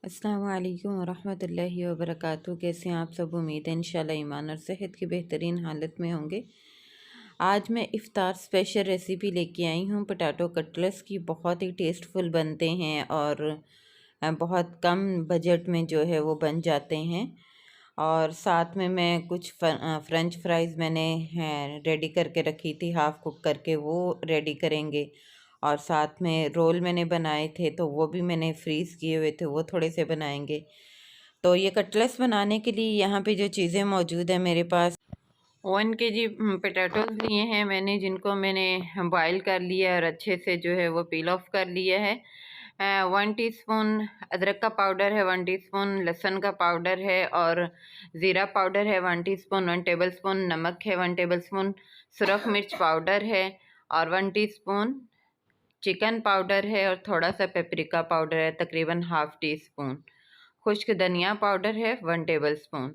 अस्सलाम वालेकुम वरहमतुल्लाहि वबरकातुहू। कैसे हैं आप सब? उम्मीद है इंशाल्लाह ईमान और सेहत की बेहतरीन हालत में होंगे। आज मैं इफ़्तार स्पेशल रेसिपी लेके आई हूँ। पोटैटो कटलेट्स की बहुत ही टेस्टफुल बनते हैं और बहुत कम बजट में जो है वो बन जाते हैं। और साथ में मैं कुछ फ़्रेंच फ्राइज़ मैंने रेडी करके रखी थी, हाफ़ कुक करके वो रेडी करेंगे। और साथ में रोल मैंने बनाए थे तो वो भी मैंने फ्रीज़ किए हुए थे, वो थोड़े से बनाएंगे। तो ये कटलेट्स बनाने के लिए यहाँ पे जो चीज़ें मौजूद है मेरे पास 1 kg पोटैटोज़ लिए हैं मैंने, जिनको मैंने बॉयल कर लिया है और अच्छे से जो है वो पील ऑफ कर लिया है। 1 टीस्पून अदरक का पाउडर है, 1 टीस्पून लहसुन का पाउडर है और ज़ीरा पाउडर है 1 टीस्पून, 1 टेबलस्पून नमक है, 1 टेबलस्पून सुरख मिर्च पाउडर है और 1 टीस्पून चिकन पाउडर है और थोड़ा सा पेपरिका पाउडर है, तकरीबन हाफ़ टी स्पून। खुश्क धनिया पाउडर है 1 टेबलस्पून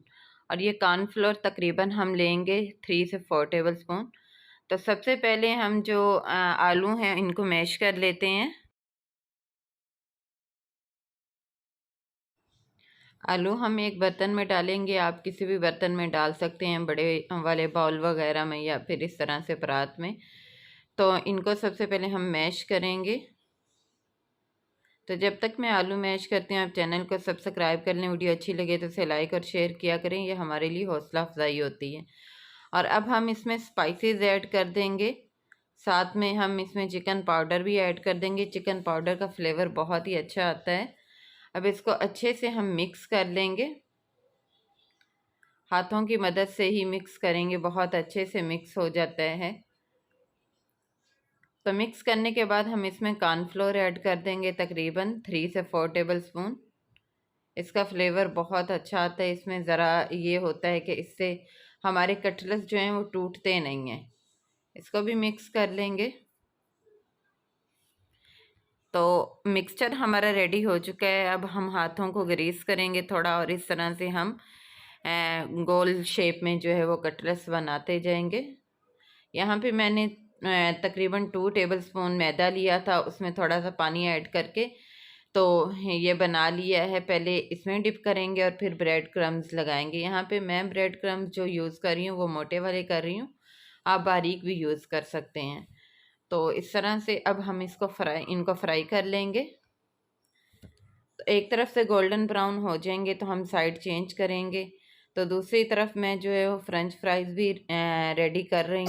और ये कॉर्नफ्लोर तकरीबन हम लेंगे 3 से 4 टेबलस्पून। तो सबसे पहले हम जो आलू हैं इनको मैश कर लेते हैं। आलू हम एक बर्तन में डालेंगे, आप किसी भी बर्तन में डाल सकते हैं, बड़े वाले बाउल वगैरह में या फिर इस तरह से परात में। तो इनको सबसे पहले हम मैश करेंगे। तो जब तक मैं आलू मैश करती हूँ आप चैनल को सब्सक्राइब कर लें, वीडियो अच्छी लगे तो इसे लाइक और शेयर किया करें, ये हमारे लिए हौसला अफजाई होती है। और अब हम इसमें स्पाइसेस ऐड कर देंगे, साथ में हम इसमें चिकन पाउडर भी ऐड कर देंगे। चिकन पाउडर का फ्लेवर बहुत ही अच्छा आता है। अब इसको अच्छे से हम मिक्स कर लेंगे, हाथों की मदद से ही मिक्स करेंगे, बहुत अच्छे से मिक्स हो जाता है। तो मिक्स करने के बाद हम इसमें कॉर्नफ्लोर ऐड कर देंगे, तकरीबन 3 से 4 टेबलस्पून। इसका फ्लेवर बहुत अच्छा आता है। इसमें ज़रा ये होता है कि इससे हमारे कटलेट्स जो हैं वो टूटते नहीं हैं। इसको भी मिक्स कर लेंगे। तो मिक्सचर हमारा रेडी हो चुका है। अब हम हाथों को ग्रीस करेंगे थोड़ा और इस तरह से हम गोल शेप में जो है वो कटलेट्स बनाते जाएंगे। यहाँ पे मैंने तकरीबन 2 टेबलस्पून मैदा लिया था, उसमें थोड़ा सा पानी ऐड करके तो ये बना लिया है। पहले इसमें डिप करेंगे और फिर ब्रेड क्रम्स लगाएंगे। यहाँ पे मैं ब्रेड क्रम्स जो यूज़ कर रही हूँ वो मोटे वाले कर रही हूँ, आप बारीक भी यूज़ कर सकते हैं। तो इस तरह से अब हम इनको फ्राई कर लेंगे। तो एक तरफ से गोल्डन ब्राउन हो जाएंगे तो हम साइड चेंज करेंगे। तो दूसरी तरफ मैं जो है वो फ्रेंच फ्राइज़ भी रेडी कर रही हूँ।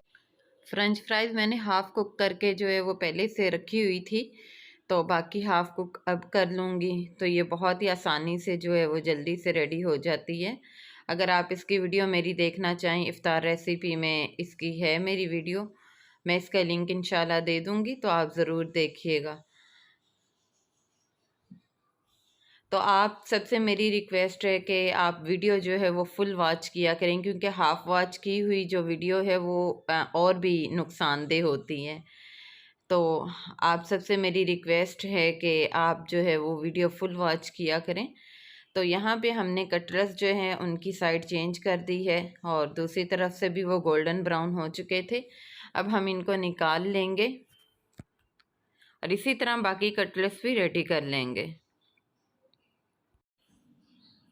फ्रेंच फ्राइज़ मैंने हाफ़ कुक करके जो है वो पहले से रखी हुई थी, तो बाकी हाफ़ कुक अब कर लूँगी। तो ये बहुत ही आसानी से जो है वो जल्दी से रेडी हो जाती है। अगर आप इसकी वीडियो मेरी देखना चाहें, इफ़्तार रेसिपी में इसकी है मेरी वीडियो, मैं इसका लिंक इंशाल्लाह दे दूँगी, तो आप ज़रूर देखिएगा। तो आप सबसे मेरी रिक्वेस्ट है कि आप वीडियो जो है वो फुल वॉच किया करें, क्योंकि हाफ़ वॉच की हुई जो वीडियो है वो और भी नुकसानदेह होती है। तो आप सबसे मेरी रिक्वेस्ट है कि आप जो है वो वीडियो फुल वॉच किया करें। तो यहाँ पे हमने कटलेट्स जो हैं उनकी साइड चेंज कर दी है और दूसरी तरफ से भी वो गोल्डन ब्राउन हो चुके थे। अब हम इनको निकाल लेंगे और इसी तरह बाकी कटलेट्स भी रेडी कर लेंगे।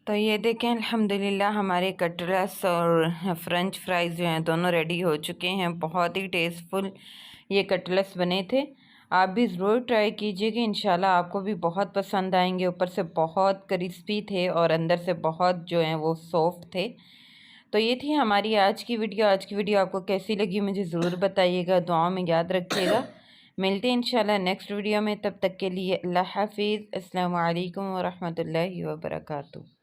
तो ये देखें अल्हम्दुलिल्लाह हमारे कटलेट्स और फ्रेंच फ्राइज़ जो हैं दोनों रेडी हो चुके हैं। बहुत ही टेस्टफुल ये कटलेट्स बने थे। आप भी ज़रूर ट्राई कीजिएगा, इंशाल्लाह आपको भी बहुत पसंद आएंगे। ऊपर से बहुत क्रिस्पी थे और अंदर से बहुत जो हैं वो सॉफ्ट थे। तो ये थी हमारी आज की वीडियो। आज की वीडियो आपको कैसी लगी मुझे ज़रूर बताइएगा, दुआओं में याद रखिएगा। मिलते हैं इंशाल्लाह नेक्स्ट वीडियो में, तब तक के लिए अल्लाह हाफिज़। अस्सलामु अलैकुम वरहमतुल्लाहि वबरकातुहू।